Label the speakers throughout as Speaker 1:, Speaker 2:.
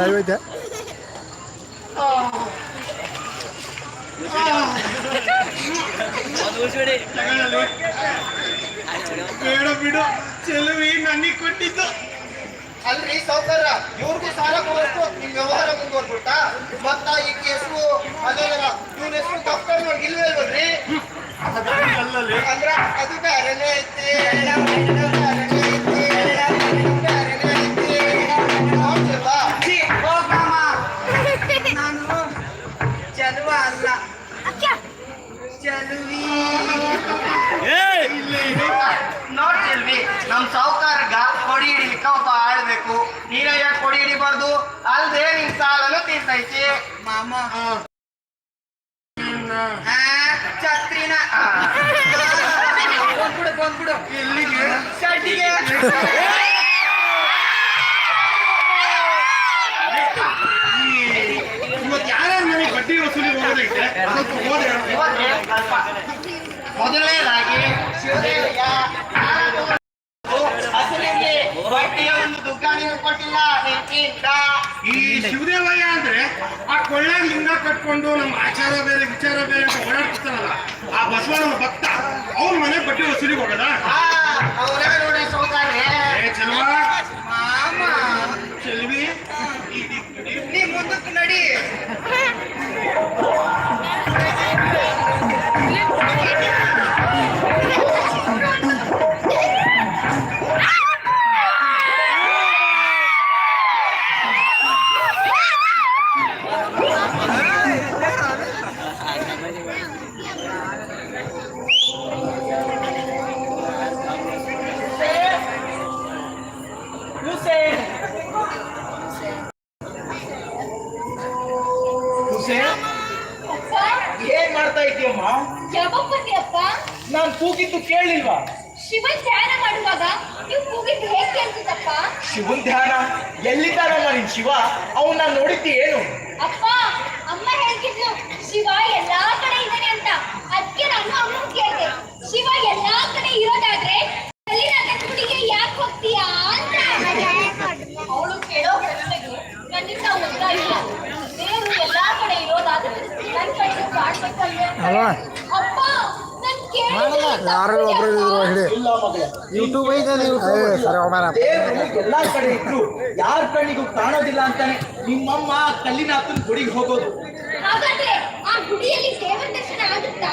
Speaker 1: ಐತೆ
Speaker 2: ಬೇಡ ಬಿಡು ಚೆಲುವಿ ನನಗೆ ಕೊಟ್ಟಿದ್ದು
Speaker 3: ಅಲ್ರಿ ಸೌಕರ್ಯ ಇವ್ರಿಗೂ ಸಾಲ ಕೊಡೋಷ್ಟು ನಿಮ್ ವ್ಯವಹಾರ ಮುಂದುವರ್ಬಿಟ್ಟ ಮತ್ತ ಈ ಹೆಸರು ಅದೆಲ್ಲ ಇವ್ನ ಹೆಸರು ಡಾಕ್ಟರ್ ನೋಡಿ ಇಲ್ವೇ ಇಲ್ವಲ್ರಿ ಅಂದ್ರ ಅದು ಬ್ಯಾರೆನೇ ಐತಿ
Speaker 4: ನಾನು ಚಲುವ ಅಲ್ಲ ಚಲುವಿ
Speaker 3: ನೋಡ್ತಿಲ್ವಿ ನಮ್ ಸಾವುಕಾರಗ ಕೊಡಿ ಹಿಡಿಲಿಕ್ಕ ಒಬ್ಬ ಆಳ್ಬೇಕು ನೀನ ಯಾಕೆ ಕೊಡಿ ಹಿಡಿಬಾರ್ದು ಅಲ್ದೆ ನಿನ್ ಸಾಲನು ತೀರ್ತೈತಿ
Speaker 4: ಮಾಮ ಛತ್ರಿನ ಬಂದ್ಬಿಡು
Speaker 3: ಇಲ್ಲಿಗೆ
Speaker 4: ಶರ್ಟಿಗೆ
Speaker 2: ಇವತ್ತು ಯಾರ್ಯಾರ ನನಗೆ ಬಡ್ಡಿ ವಸೂಲಿ ಹೋಗೋದೈತೆ
Speaker 3: ಮೊದಲನೇದಾಗಿ ಶಿವದೇವಯ್ಯ ಅಸಲಿಗೆ ಬಡ್ಡಿಯ ಒಂದು ದುಗ್ಗಾಣಿನೂ ಕೊಟ್ಟಿಲ್ಲ ನೆನ್ಪಿಂದ
Speaker 2: ಈ ಶಿವದೇವಯ್ಯ ಅಂದ್ರೆ ಆ ಕೊಳ್ಳಾಗ ಲಿಂಗ ಕಟ್ಕೊಂಡು ನಮ್ಮ ಆಚಾರ ಬೇರೆ ವಿಚಾರ ಬೇರೆ ಅಂತ ಓಡಾಡ್ತಿರ್ತಾರಲ್ಲ ಆ ಬಸವಣ್ಣನ ಭಕ್ತ ಅವ್ರ ಮನೆ ಬಡ್ಡಿ ವಸೂಲಿಗೆ ಹೋಗೋದ
Speaker 3: ಅವರೇ ನೋಡಿ ಸೌಕಾರ್ಯ
Speaker 2: ಚಲವ
Speaker 4: ಮಾಮ
Speaker 2: ಚೆಲುವಿ
Speaker 4: ನೀ ಮುಂದಕ್ಕೆ ನಡಿ
Speaker 3: ಏನ್ ಮಾಡ್ತಾ ಇದ್ದೀಯಮ್ಮ
Speaker 5: ಯಾವಾಗ ಬಂದಿಯಪ್ಪ?
Speaker 3: ನಾನ್ ಕೂಗಿದ್ದು ಕೇಳಿಲ್ವಾ
Speaker 5: ಶಿವನ್ ಧ್ಯಾನ ಮಾಡುವಾಗ ನೀವು ಕೂಗಿದ್ದು ಹೇಗೆ ಕೇಳ್ತಿದ್ದಪ್ಪ?
Speaker 3: ಶಿವನ್ ಧ್ಯಾನ ಎಲ್ಲಿದ್ದಾನಮ್ಮ ನಿನ್ ಶಿವ ಅವನ್ನ ನೋಡಿದ್ದಿ ಏನು
Speaker 5: ಅಪ್ಪ ಅಮ್ಮ ಹೇಳ್ತಿದ್ಲು ಶಿವ ಎಲ್ಲಾ ಕಡೆ ಇದ್ದಾನೆ ಅಂತ. ಅದಕ್ಕೆ ನಾನು ಅಮ್ಮ ಕೇಳಿದೆ ಶಿವ ಎಲ್ಲಾ ಕಡೆ ಇರೋದಾದ್ರೆ ಕಲ್ಲಿನ ಗುಡಿಗೆ ಯಾಕೆ ಹೋಗ್ತೀಯಾ ಅಂತ. ಅವಳು ಕೇಳೋ ಪ್ರಶ್ನೆಗೆ ನನ್ನಿಂದ ಉತ್ತರ ಇಲ್ಲ. ದೇವರು ಎಲ್ಲಾ ಕಡೆ ಇರೋದಾದ್ರೆ ನನ್ನ ಕಡೆ ಕಾಡ್ಬೇಕಲ್ವೇ? ಅಪ್ಪ ನನ್ ಕೇಳಿದ್ರೆ
Speaker 1: ಯಾರು ಒಬ್ರು ಇದ್ರು ಹಿಡಿ
Speaker 3: ಇಲ್ಲ ಮಗಳೇ
Speaker 1: ಯೂಟ್ಯೂಬ್ ಐತೆ ಸರಿ ಹೋಗೋಣ
Speaker 3: ದೇವರು ಎಲ್ಲಾ ಕಡೆ ಇದ್ರು ಯಾರ ಕಣ್ಣಿಗೂ ಕಾಣೋದಿಲ್ಲ ಅಂತಾನೆ ನಿಮ್ಮಮ್ಮ ಕಲ್ಲಿನ ಹತ್ತನ ಗುಡಿಗೆ ಹೋಗೋದು
Speaker 5: ಹಾಗಾದ್ರೆ ಆ ಗುಡಿಯಲ್ಲಿ ದೇವರ ದರ್ಶನ ಆಗುತ್ತಾ?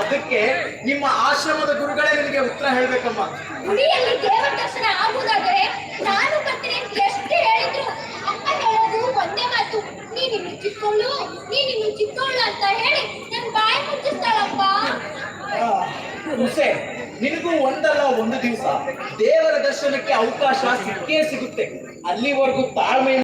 Speaker 3: ಅದಕ್ಕೆ ನಿಮ್ಮ ಆಶ್ರಮದ ಗುರುಗಳೇ ನಿನಗೆ ಉತ್ತರ ಹೇಳ್ಬೇಕಮ್ಮ
Speaker 5: ಗುಡಿಯಲ್ಲಿ ದೇವರ ದರ್ಶನ ಆಗುವುದಾದರೆ ನಾನು ಬರ್ತೀನಿ ಅಂತ ಎಷ್ಟು ಹೇಳಿದ್ರು ಅಮ್ಮ ಹೇಳೋದು ಒಂದೇ ಮಾತು, ನೀನಿನ್ನು ಚಿಕ್ಕವಳು ನೀನಿನ್ನು ಚಿಕ್ಕವಳು ಅಂತ ಹೇಳಿ ನನ್ ಬಾಯಿ ಮುಚ್ಚಿಸ್ತಾಳಪ್ಪ.
Speaker 3: ಹುಸೆ ನಿನಗೂ ಒಂದಲ್ಲ ಒಂದು ದಿವಸ ದೇವರ ದರ್ಶನಕ್ಕೆ ಅವಕಾಶ ಸಿಕ್ಕೇ ಸಿಗುತ್ತೆ. ಅಲ್ಲಿವರೆಗೂ ತಾಳ್ಮೆ